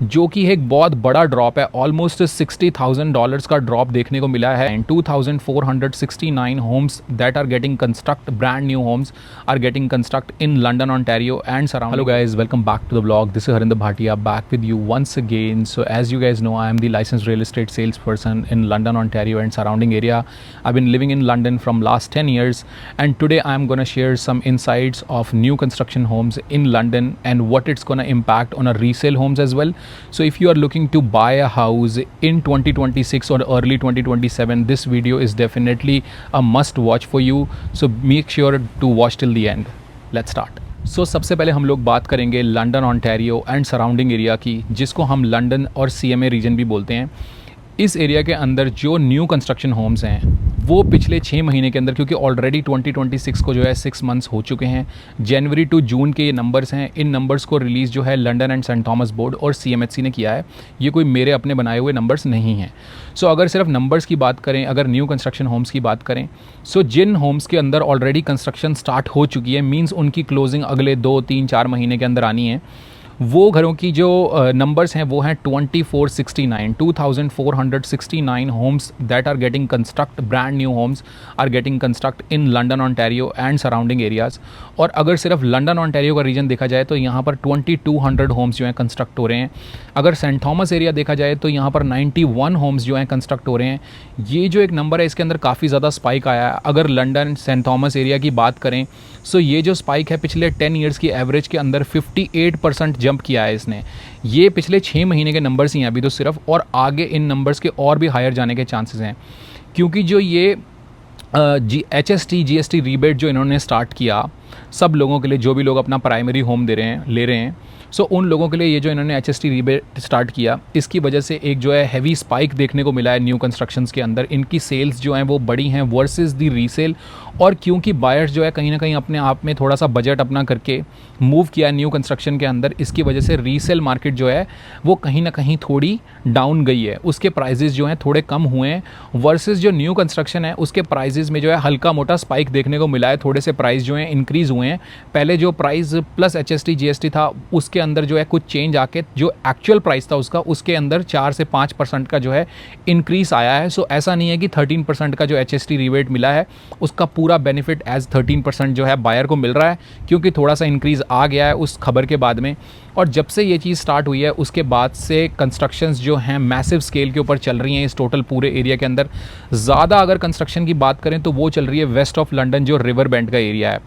जो कि एक बहुत बड़ा ड्रॉप है। ऑलमोस्ट $60,000 का ड्रॉप देखने को मिला है। And 2469 homes that are getting construct, brand new homes are getting construct in London Ontario and surrounding. Hello guys, welcome back to the vlog. This is Harinder Bhatia back with you once again. So as you guys know, I am the licensed real estate salesperson in London, Ontario and surrounding area. I've been living in London from last 10 years, and today I am going to share some insights of new construction homes in London and what it's going to impact on a resale homes as well. So if you are looking to buy a house in 2026 or early 2027, this video is definitely a must watch for you. So make sure to watch till the end. Let's start. सो सबसे पहले हम लोग बात करेंगे London Ontario and surrounding area की, जिसको हम London और सीएमए रीजन भी बोलते हैं। इस एरिया के अंदर जो न्यू कंस्ट्रक्शन होम्स हैं वो पिछले 6 महीने के अंदर, क्योंकि ऑलरेडी 2026 को जो है 6 मंथ्स हो चुके हैं, जनवरी टू जून के ये नंबर्स हैं। इन नंबर्स को रिलीज़ जो है London and Saint Thomas board और सीएमएचसी ने किया है। ये कोई मेरे अपने बनाए हुए नंबर्स नहीं हैं। सो अगर सिर्फ नंबर्स की बात करें, अगर न्यू कंस्ट्रक्शन होम्स की बात करें, सो जिन होम्स के अंदर ऑलरेडी कंस्ट्रक्शन स्टार्ट हो चुकी है, मीन्स उनकी क्लोजिंग अगले 2, 3, 4 महीने के अंदर आनी है, वो घरों की जो नंबर्स हैं वो हैं 2469 homes that are getting construct, brand new homes are getting construct in London Ontario and surrounding areas. और अगर सिर्फ लंदन ओंटारियो का रीजन देखा जाए तो यहाँ पर 2200 होम्स जो हैं कंस्ट्रक्ट हो रहे हैं। अगर सेंट थॉमस एरिया देखा जाए तो यहाँ पर 91 होम्स जो हैं कंस्ट्रक्ट हो रहे हैं। ये जो एक नंबर है इसके अंदर काफ़ी ज़्यादा स्पाइक आया है। अगर लंदन सेंट थॉमस एरिया की बात करें, सो ये जो स्पाइक है पिछले 10 ईयर्स की एवरेज के अंदर 58% जंप किया है इसने। ये पिछले 6 महीने के नंबर्स ही हैं अभी तो सिर्फ, और आगे इन नंबर्स के और भी हायर जाने के चांसेस हैं, क्योंकि जो ये HST GST रीबेट जो इन्होंने स्टार्ट किया सब लोगों के लिए, जो भी लोग अपना प्राइमरी होम ले रहे हैं, सो उन लोगों के लिए ये जो इन्होंने HST रीबेट स्टार्ट किया, इसकी वजह से एक जो है हैवी स्पाइक देखने को मिला है न्यू कंस्ट्रक्शंस के अंदर। इनकी सेल्स जो हैं वो बड़ी हैं वर्सेस दी रीसेल। और क्योंकि बायर्स जो है कहीं ना कहीं अपने आप में थोड़ा सा बजट अपना करके मूव किया है न्यू कंस्ट्रक्शन के अंदर, इसकी वजह से रीसेल मार्केट जो है वो कहीं ना कहीं थोड़ी डाउन गई है। उसके प्राइजेज़ जो हैं थोड़े कम हुए हैं वर्सेस जो न्यू कंस्ट्रक्शन है उसके प्राइजेज़ में जो है हल्का मोटा स्पाइक देखने को मिला है। थोड़े से प्राइस जो हैं इंक्रीज़ हुए हैं। पहले जो प्राइस प्लस HST GST था उसके अंदर जो है कुछ चेंज आके जो एक्चुअल प्राइस था उसके अंदर 4 से 5% का जो है इंक्रीज़ आया है। सो ऐसा नहीं है कि 13% का जो HST रिबेट मिला है उसका पूरा बेनिफिट एज 13% जो है बायर को मिल रहा है, क्योंकि थोड़ा सा इंक्रीज़ आ गया है उस खबर के बाद में। और जब से ये चीज़ स्टार्ट हुई है उसके बाद से कंस्ट्रक्शंस जो हैं मैसिव स्केल के ऊपर चल रही हैं इस टोटल पूरे एरिया के अंदर। ज़्यादा अगर कंस्ट्रक्शन की बात करें तो वो चल रही है वेस्ट ऑफ लंदन जो रिवर बैंड का एरिया है।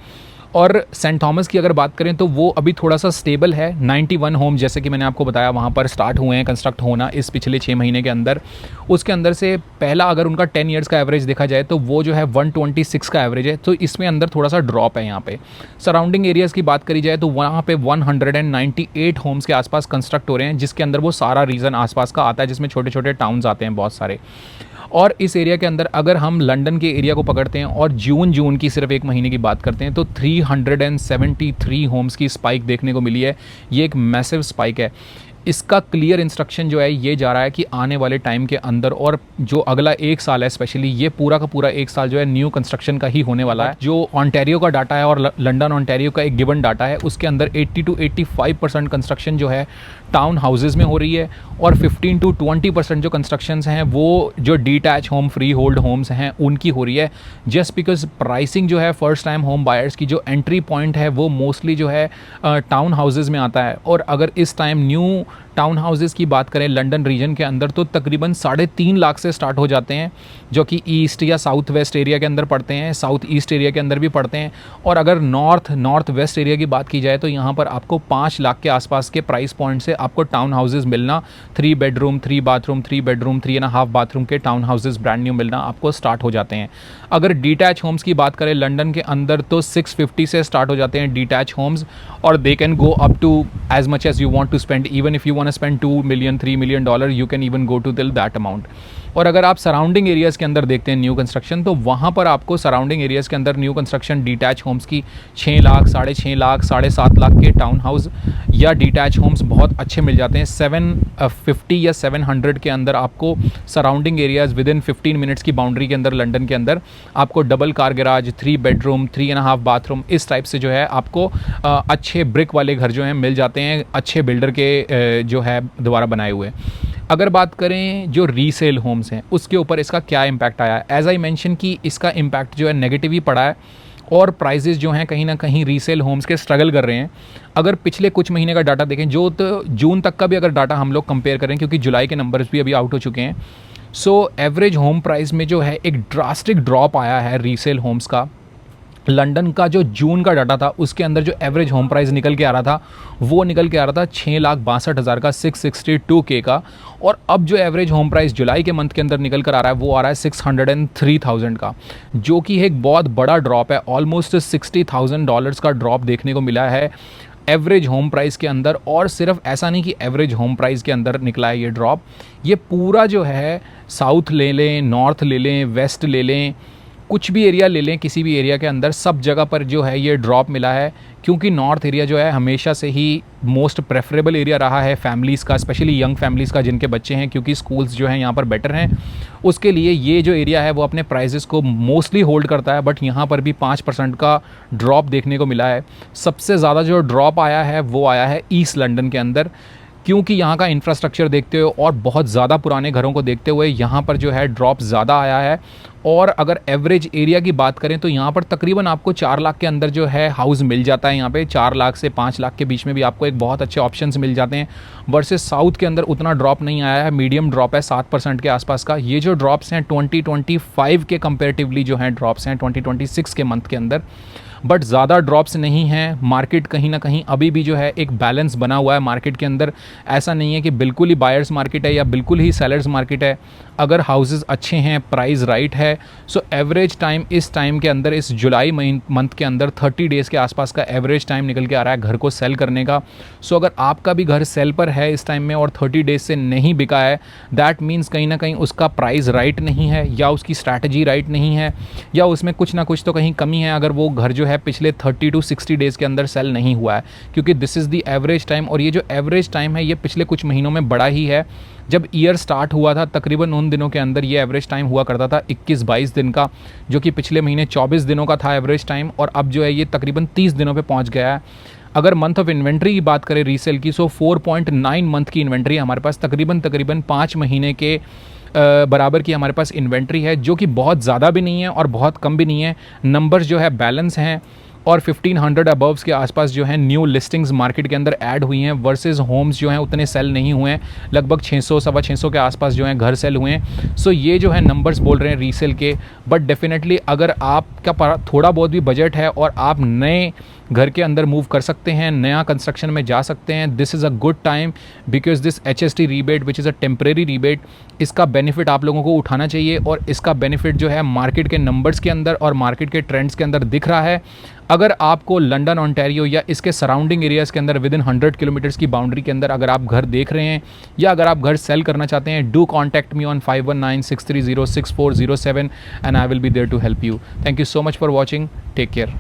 और सेंट थॉमस की अगर बात करें तो वो अभी थोड़ा सा स्टेबल है। 91 होम जैसे कि मैंने आपको बताया वहाँ पर स्टार्ट हुए हैं कंस्ट्रक्ट होना इस पिछले 6 महीने के अंदर। उसके अंदर से पहला अगर उनका 10 ईयर्स का एवरेज देखा जाए तो वो जो है 126 का एवरेज है। तो इसमें अंदर थोड़ा सा ड्रॉप है यहाँ पे। सराउंडिंग एरियाज़ की बात करी जाए तो वहाँ पे 198 होम्स के आसपास कंस्ट्रक्ट हो रहे हैं, जिसके अंदर वो सारा रीजन आसपास का आता है, जिसमें छोटे छोटे टाउन्स आते हैं बहुत सारे। और इस एरिया के अंदर अगर हम लंदन के एरिया को पकड़ते हैं और जून की सिर्फ 1 महीने की बात करते हैं तो 373 होम्स की स्पाइक देखने को मिली है। ये एक मैसिव स्पाइक है। इसका क्लियर इंस्ट्रक्शन जो है ये जा रहा है कि आने वाले टाइम के अंदर और जो अगला 1 साल है स्पेशली, ये पूरा का पूरा 1 साल जो है न्यू कंस्ट्रक्शन का ही होने वाला है। जो ओंटारियो का डाटा है और लंदन ओंटारियो का एक गिवन डाटा है उसके अंदर 80 to 85% कंस्ट्रक्शन जो है टाउन हाउसेज़ में हो रही है, और 15 to 20% जो कंस्ट्रक्शंस हैं वो जो detach home, freehold homes हैं उनकी हो रही है। जस्ट बिकॉज प्राइसिंग जो है फर्स्ट टाइम होम बायर्स की जो एंट्री पॉइंट है वो मोस्टली जो है टाउन हाउसेज़ में आता है। और अगर इस टाइम न्यू टाउन हाउसेज़ की बात करें लंदन रीजन के अंदर तो तकरीबन 3.5 लाख से स्टार्ट हो जाते हैं, जो कि ईस्ट या साउथ वेस्ट एरिया के अंदर पड़ते हैं, साउथ ईस्ट एरिया के अंदर भी पड़ते हैं। और अगर नॉर्थ वेस्ट एरिया की बात की जाए तो यहाँ पर आपको 5 लाख के आसपास के प्राइस पॉइंट से आपको टाउन हाउसेज़ मिलना, 3 बेडरूम 3 बाथरूम 3 बेडरूम 3.5 बाथरूम के टाउन हाउसेज़ ब्रांड न्यू मिलना आपको स्टार्ट हो जाते हैं। अगर डीटैच होम्स की बात करें लंदन के अंदर तो 650 से स्टार्ट हो जाते हैं डीटैच होम्स, और they can go up to as much as you want to spend. Even if you want to spend $2 million $3 million, you can even go to till that amount. और अगर आप surrounding areas के अंदर देखते हैं new construction, तो वहाँ पर आपको सराउंडिंग एरियाज़ के अंदर न्यू कंस्ट्रक्शन डीटैच होम्स की 6 लाख, 6.5 लाख, 7.5 लाख के टाउन हाउस या डीटैच होम्स बहुत अच्छे मिल जाते हैं। 750 या 700 के अंदर आपको surrounding areas with in 15 minutes की बाउंड्री के अंदर लंदन के अंदर आपको double car garage, 3 bedroom, 3.5 bathroom, इस टाइप से जो है आपको अच्छे ब्रिक वाले घर जो हैं मिल जाते हैं, अच्छे बिल्डर के जो है द्वारा बनाए हुए। अगर बात करें जो रीसेल होम्स हैं उसके ऊपर इसका क्या इम्पैक्ट आया है, एज आई मेंशन कि इसका इम्पैक्ट जो है नेगेटिव ही पड़ा है और प्राइजेस जो हैं कहीं ना कहीं रीसेल होम्स के स्ट्रगल कर रहे हैं। अगर पिछले कुछ महीने का डाटा देखें, जो तो जून तक का भी अगर डाटा हम लोग कंपेयर करें, क्योंकि जुलाई के नंबर्स भी अभी आउट हो चुके हैं, सो एवरेज होम प्राइस में जो है एक ड्रास्टिक ड्रॉप आया है रीसेल होम्स का। लंदन का जो जून का डाटा था उसके अंदर जो एवरेज होम प्राइस निकल के आ रहा था वो निकल के आ रहा था 6,62,000 का, 662K का। और अब जो एवरेज होम प्राइस जुलाई के मंथ के अंदर निकल कर आ रहा है वो आ रहा है 603,000 का, जो कि एक बहुत बड़ा ड्रॉप है। ऑलमोस्ट $60,000 का ड्रॉप देखने को मिला है एवरेज होम प्राइस के अंदर। और सिर्फ ऐसा नहीं कि एवरेज होम प्राइस के अंदर निकला है ये ड्रॉप, ये पूरा जो है साउथ ले लें, नॉर्थ ले लें, वेस्ट ले लें, कुछ भी एरिया ले लें, किसी भी एरिया के अंदर सब जगह पर जो है ये ड्रॉप मिला है। क्योंकि नॉर्थ एरिया जो है हमेशा से ही मोस्ट प्रेफरेबल एरिया रहा है फैमिलीज़ का, स्पेशली यंग फैमिलीज़ का जिनके बच्चे हैं, क्योंकि स्कूल्स जो हैं यहाँ पर बेटर हैं, उसके लिए ये जो एरिया है वो अपने प्राइजेस को मोस्टली होल्ड करता है। बट यहाँ पर भी 5% का ड्रॉप देखने को मिला है। सबसे ज़्यादा जो ड्रॉप आया है वो आया है ईस्ट लंदन के अंदर, क्योंकि यहाँ का इंफ्रास्ट्रक्चर देखते हुए और बहुत ज़्यादा पुराने घरों को देखते हुए यहाँ पर जो है ड्रॉप ज़्यादा आया है। और अगर एवरेज एरिया की बात करें तो यहाँ पर तकरीबन आपको 4 लाख के अंदर जो है हाउस मिल जाता है। यहाँ पे 4 लाख से 5 लाख के बीच में भी आपको एक बहुत अच्छे ऑप्शंस मिल जाते हैं। वर्सेस साउथ के अंदर उतना ड्रॉप नहीं आया है, मीडियम ड्रॉप है 7% के आसपास का। ये जो ड्रॉप्स हैं 2025 के कंपेरेटिवली जो हैं ड्रॉप्स हैं 2026 के मंथ के अंदर, बट ज़्यादा ड्रॉप्स नहीं हैं। मार्केट कहीं ना कहीं अभी भी जो है एक बैलेंस बना हुआ है मार्केट के अंदर। ऐसा नहीं है कि बिल्कुल ही बायर्स मार्केट है या बिल्कुल ही सेलर्स मार्केट है। अगर हाउसेस अच्छे हैं, प्राइस राइट है, सो एवरेज टाइम इस टाइम के अंदर, इस जुलाई मंथ के अंदर 30 डेज़ के आसपास का एवरेज टाइम निकल के आ रहा है घर को सेल करने का। सो अगर आपका भी घर सेल पर है इस टाइम में और 30 डेज से नहीं बिका है, दैट मीन्स कहीं ना कहीं उसका प्राइस राइट नहीं है या उसकी स्ट्रैटेजी राइट नहीं है या उसमें कुछ ना कुछ तो कहीं कमी है अगर वो घर जो है पिछले 30 to 60 डेज़ के अंदर सेल नहीं हुआ है। क्योंकि this is the average time, और ये जो एवरेज टाइम है ये पिछले कुछ महीनों में बड़ा ही है। जब ईयर स्टार्ट हुआ था तकरीबन उन दिनों के अंदर ये एवरेज टाइम हुआ करता था 21-22 दिन का, जो कि पिछले महीने 24 दिनों का था एवरेज टाइम, और अब जो है ये तकरीबन 30 दिनों पे पहुंच गया है। अगर मंथ ऑफ इन्वेंट्री की बात करें रीसेल की, सो 4.9 मंथ की इन्वेंट्री है हमारे पास, तकरीबन 5 महीने के बराबर की हमारे पास इन्वेंट्री है, जो कि बहुत ज़्यादा भी नहीं है और बहुत कम भी नहीं है। नंबर्स जो है बैलेंस हैं और 1500 अबव्स के आसपास जो है न्यू लिस्टिंग्स मार्केट के अंदर ऐड हुई हैं, वर्सेस होम्स जो हैं उतने सेल नहीं हुए हैं। लगभग 600-625 के आसपास जो हैं घर सेल हुए हैं। सो ये जो है नंबर्स बोल रहे हैं रीसेल के। बट डेफिनेटली अगर आपका थोड़ा बहुत भी बजट है और आप नए घर के अंदर मूव कर सकते हैं, नया कंस्ट्रक्शन में जा सकते हैं, this is a good time, because this HST rebate which is a temporary rebate, इसका बेनिफिट आप लोगों को उठाना चाहिए। और इसका बेनिफिट जो है मार्केट के नंबर्स के अंदर और मार्केट के ट्रेंड्स के अंदर दिख रहा है। अगर आपको लंदन ओंटारियो या इसके सराउंडिंग एरियाज़ के अंदर विद इन 100 किलोमीटर्स की बाउंड्री के अंदर अगर आप घर देख रहे हैं या अगर आप घर सेल करना चाहते हैं, do contact me on 5196306407 and I will be there to help you. Thank you so much for watching, take care.